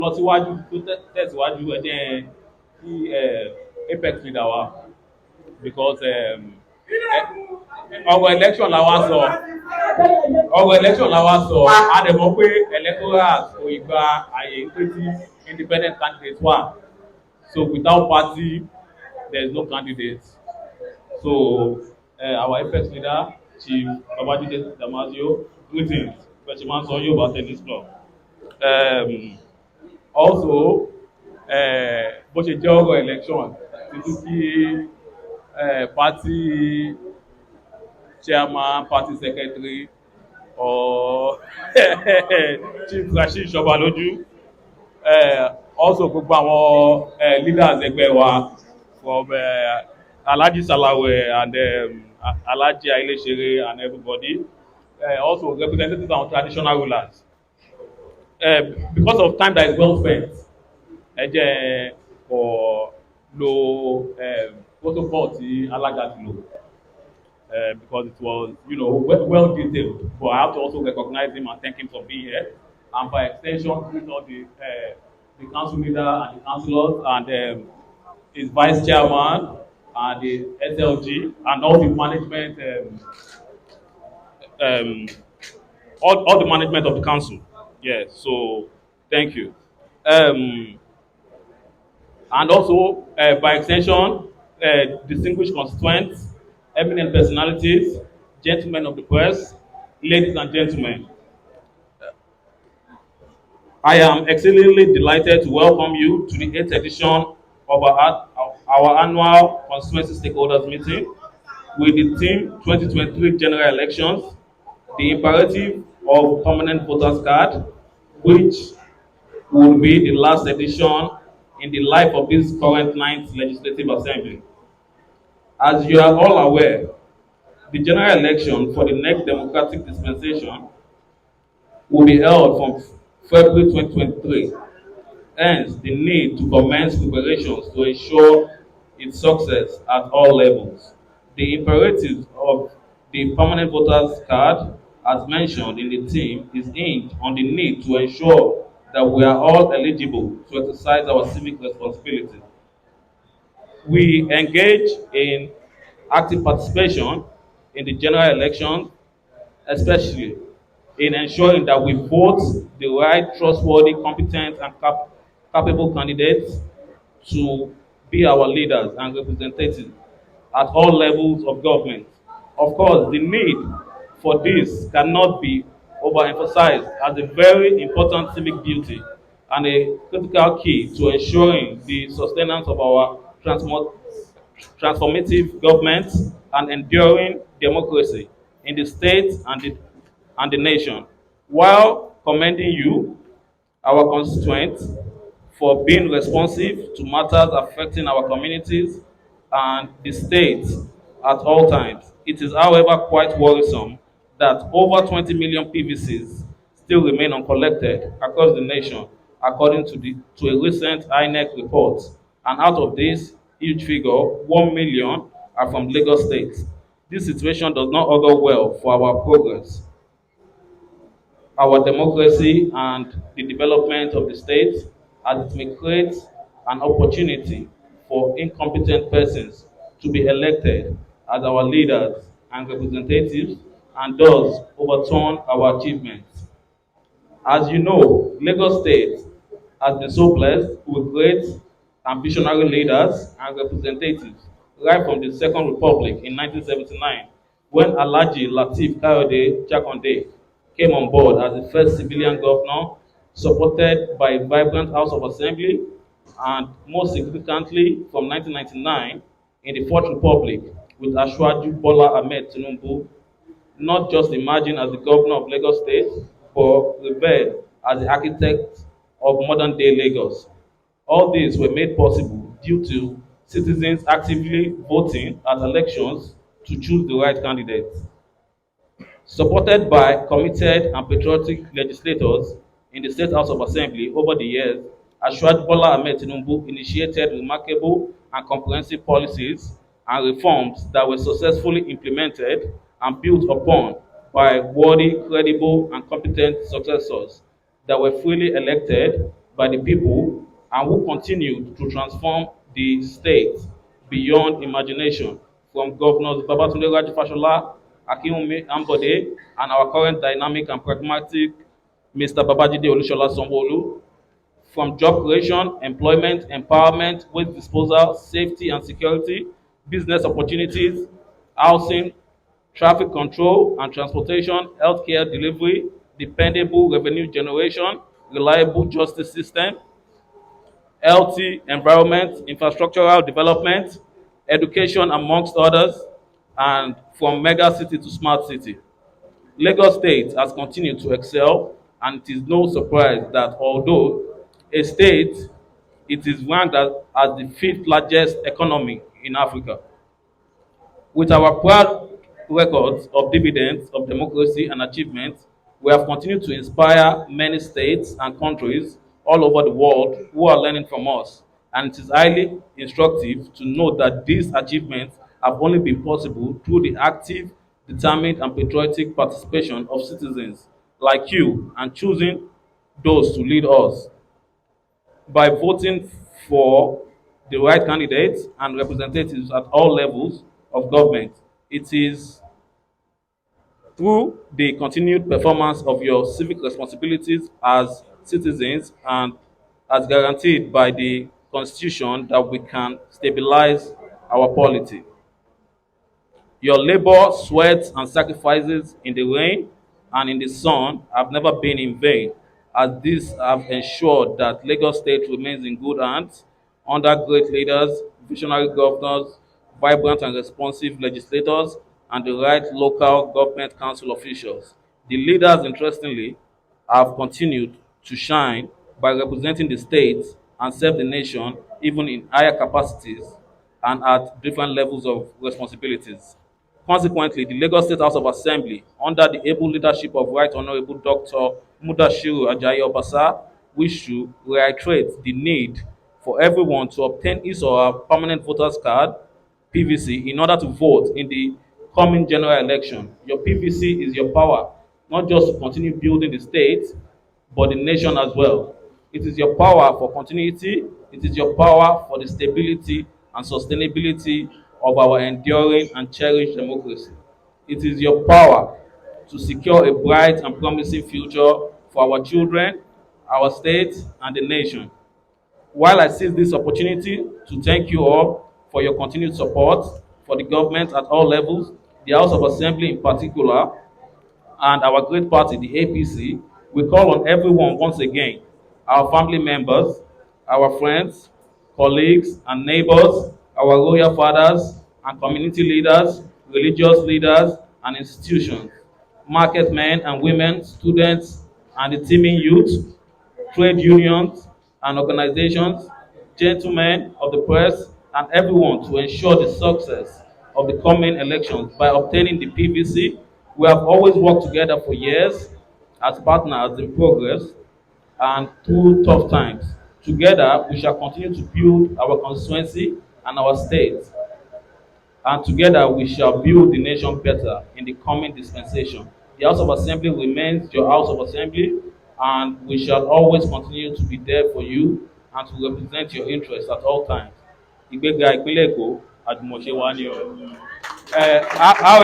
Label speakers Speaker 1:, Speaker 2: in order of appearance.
Speaker 1: lọ síwájú tó tẹ̀síwájú ẹ jẹ́ kí apex leader wa because ọ̀rọ̀ election la wá sọ a dẹ̀ mọ̀ pé electoral kò ìgbà àyè pé tí independent candidate wà so without party there is no candidate so our apex leader Chief Babajide Damasio greetings Freshman sọ yóò bá tennis club. Also bó ṣe jẹ́ ọ̀rọ̀ election títí kí party chairman party secretary or Chief Rashid Shobaloju also gbogbo àwọn leaders ẹgbẹ́ wa from Alhaji Salawe and Alhaji Ailesere and everybody also representatives of traditional rulers. Because of time that is well spent, ẹ jẹ́ for lo protocol tí alága ti lò because it was well detailed, but I have to also recognize him and thank him for being here, and by extension greet all the council leader and the councillors and his vice chairman and the SLG and all the management all the management of the council. Yeah, so thank you. And also, by extension, distinguished constituents, eminent personalities, gentlemen of the press, ladies and gentlemen. I am exceedingly delighted to welcome you to the 8th edition of our annual constituency stakeholders meeting with the theme 2023 general elections, the imperative of permanent voters card, which will be the last edition in the life of this current 9th Legislative Assembly. As you are all aware, the general election for the next democratic dispensation will be held from February 2023. Hence, the need to commence preparations to ensure its success at all levels. The imperative of the permanent voters card, as mentioned in the theme, is aimed on the need to ensure that we are all eligible to exercise our civic responsibility. We engage in active participation in the general election, especially in ensuring that we vote the right, trustworthy, competent, and capable candidates to be our leaders and representatives at all levels of government. Of course, the need for this cannot be overemphasized as a very important civic duty and a critical key to ensuring the sustenance of our transformative government and enduring democracy in the state and the nation, while commending you, our constituents, for being responsive to matters affecting our communities and the state at all times. It is, however, quite worrisome that over 20 million PVCs still remain uncollected across the nation, according to a recent INEC report. And out of this huge figure, 1 million are from Lagos State. This situation does not augur well for our progress, our democracy, and the development of the state, as it may create an opportunity for incompetent persons to be elected as our leaders and representatives and thus overturn our achievements. As you know, Lagos State has been so blessed with great and visionary leaders and representatives right from the Second Republic in 1979, when Alhaji Lateef Kayode Jakonde came on board as the first civilian governor, supported by a vibrant House of Assembly, and most significantly from 1999 in the Fourth Republic with Asiwaju Bola Ahmed Tinubu, not just emerging as the governor of Lagos State, but revered as the architect of modern-day Lagos. All these were made possible due to citizens actively voting at elections to choose the right candidates. Supported by committed and patriotic legislators in the State House of Assembly over the years, Asiwaju Bola Ahmed Tinubu initiated remarkable and comprehensive policies and reforms that were successfully implemented and built upon by worthy, credible, and competent successors that were freely elected by the people and who continue to transform the state beyond imagination, from Governors Babatunde Raji Fashola, Akinwumi Ambode, and our current dynamic and pragmatic Mr. Babajide Olushola Sanwo-Olu, from job creation, employment, empowerment, waste disposal, safety and security, business opportunities, housing, traffic control and transportation, healthcare delivery, dependable revenue generation, reliable justice system, healthy environment, infrastructural development, education, amongst others, and from mega city to smart city. Lagos State has continued to excel, and it is no surprise that although a state, it is ranked as the fifth largest economy in Africa. With our proud records of dividends of democracy and achievements, we have continued to inspire many states and countries all over the world who are learning from us. And it is highly instructive to note that these achievements have only been possible through the active, determined, and patriotic participation of citizens like you and choosing those to lead us by voting for the right candidates and representatives at all levels of government. It is through the continued performance of your civic responsibilities as citizens and as guaranteed by the Constitution that we can stabilize our polity. Your labor, sweat, and sacrifices in the rain and in the sun have never been in vain, as these have ensured that Lagos State remains in good hands under great leaders, visionary governors, vibrant and responsive legislators, and the right local government council officials. The leaders, interestingly, have continued to shine by representing the state and serve the nation even in higher capacities and at different levels of responsibilities. Consequently, the Lagos State House of Assembly, under the able leadership of Right Honorable Dr. Mudashiru Ajayi Obasa, wish to reiterate the need for everyone to obtain his or her permanent voters card (PVC) in order to vote in the coming general election. Your PVC is your power, not just to continue building the state, but the nation as well. It is your power for continuity, it is your power for the stability and sustainability of our enduring and cherished democracy. It is your power to secure a bright and promising future for our children, our state, and the nation. While I seize this opportunity to thank you all for your continued support for the government at all levels, the House of Assembly in particular, and our great party, the APC, we call on everyone once again, our family members, our friends, colleagues, and neighbors, our royal fathers and community leaders, religious leaders, and institutions, market men and women, students, and the teeming youth, trade unions and organizations, gentlemen of the press, and everyone to ensure the success of the coming elections by obtaining the PVC. We have always worked together for years as partners in progress and through tough times. Together, we shall continue to build our constituency and our state, and together we shall build the nation better in the coming dispensation. The House of Assembly remains your House of Assembly, and we shall always continue to be there for you and to represent your interests at all times. Ìgbéga ìpínlẹ̀ Èkó, àjùmọ̀ṣe wa ni o. How